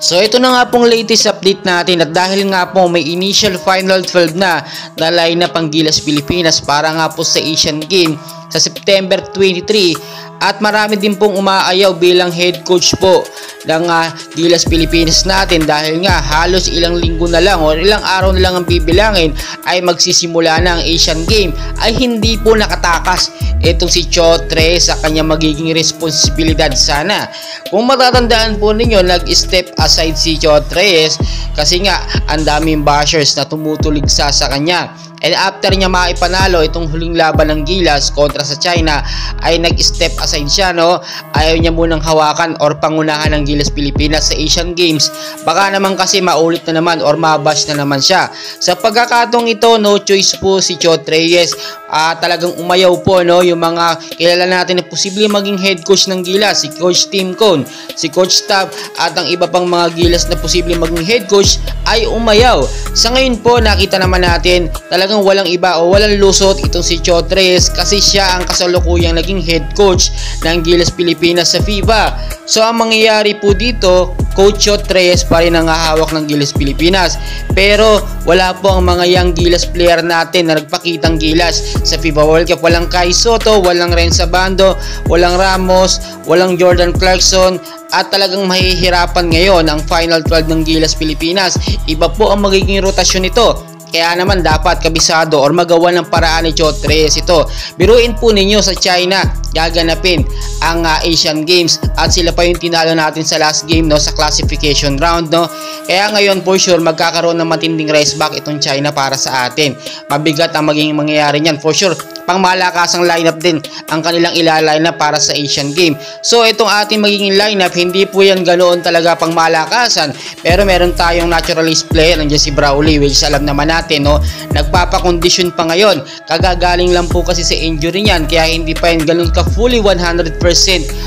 So ito na nga pong latest update natin, at dahil nga po may initial final 12 na lineup ang Gilas Pilipinas para nga po sa Asian Games sa September 23, at marami din pong umaayaw bilang head coach po ng Gilas Pilipinas natin, dahil nga halos ilang linggo na lang o ilang araw na lang ang bibilangin ay magsisimula na ang Asian Games, ay hindi po nakatakas itong si Chotre sa kanyang magiging responsibilidad sana. Kung matatandaan po ninyo, nag-step aside si Chotre kasi nga ang daming bashers na tumutuligsa sa kanya. And after niya maipanalo itong huling laban ng Gilas kontra sa China, ay nag-step aside siya, no? Ayaw niya munang hawakan or pangunahan ng Gilas Pilipinas sa Asian Games. Baka naman kasi maulit na naman or mabash na naman siya. Sa pagkakataong ito, no choice po si Chot Reyes. Talagang umayaw po, no, yung mga kilala natin na posibleng maging head coach ng Gilas, si Coach Tim Cone, si Coach Tab, at ang iba pang mga Gilas na posibleng maging head coach ay umayaw. Sa ngayon po, nakita naman natin talagang walang iba o walang lusot itong si Chot Reyes, kasi siya ang kasalukuyang naging head coach ng Gilas Pilipinas sa FIBA. So ang mangyayari po dito, Coach Chot Reyes pa rin ang hahawak ng Gilas Pilipinas, pero wala po ang mga young Gilas player natin na nagpakitang gilas sa FIBA World Cup. Walang Kai Soto, walang Renza Bando, walang Ramos, walang Jordan Clarkson, at talagang mahihirapan ngayon ang Final 12 ng Gilas Pilipinas. Iba po ang magiging rotasyon nito. Kaya naman dapat kabisado or magawa ng paraan ni Chot Reyes ito. Biruin po ninyo, sa China gaganapin ang Asian Games, at sila pa yung tinalo natin sa last game, no, sa classification round, no. Kaya ngayon for sure magkakaroon ng matinding race back itong China para sa atin. Mabigat ang magiging mangyayari niyan for sure. Pangmalakasang lineup din ang kanilang ilaline para sa Asian Game. So itong ating magiging lineup, hindi po yan ganoon talaga pangmalakasan, pero meron tayong naturalist player, nandiyan si Brawley, which alam naman natin, no, nagpapakondisyon pa ngayon. Kagagaling lang po kasi sa injury niyan, kaya hindi pa yan ganoon ka fully 100%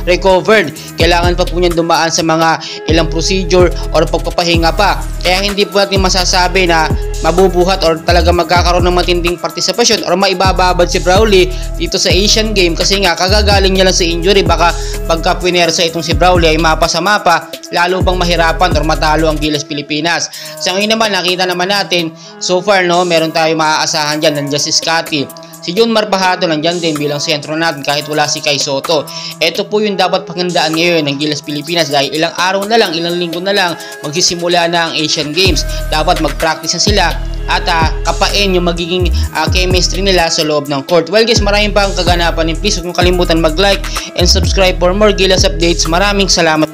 recovered. Kailangan pa po niyan dumaan sa mga ilang procedure or pagpapahinga pa. Kaya hindi po natin masasabi na mabubuhat or talaga magkakaroon ng matinding partisipasyon or maibababad si Brawley dito sa Asian Game, kasi nga kagagaling niya lang sa injury. Baka pagka pinersa itong si Brawley ay mapa sa mapa, lalo pang mahirapan or matalo ang Gilas Pilipinas. Sa ngayon naman, nakita naman natin so far, no, meron tayo maaasahan dyan. Nandiyan si Scotty, si Junmar Pajato nandiyan din bilang sentro natin kahit wala si Kai Soto. Ito po yung dapat paghandaan ngayon ng Gilas Pilipinas, dahil ilang araw na lang, ilang linggo na lang magsisimula na ang Asian Games. Dapat mag-practice na sila at kapain yung magiging chemistry nila sa loob ng court. Well guys, maraming pang kaganapan, and please huwag kalimutan mag-like and subscribe for more Gilas updates. Maraming salamat.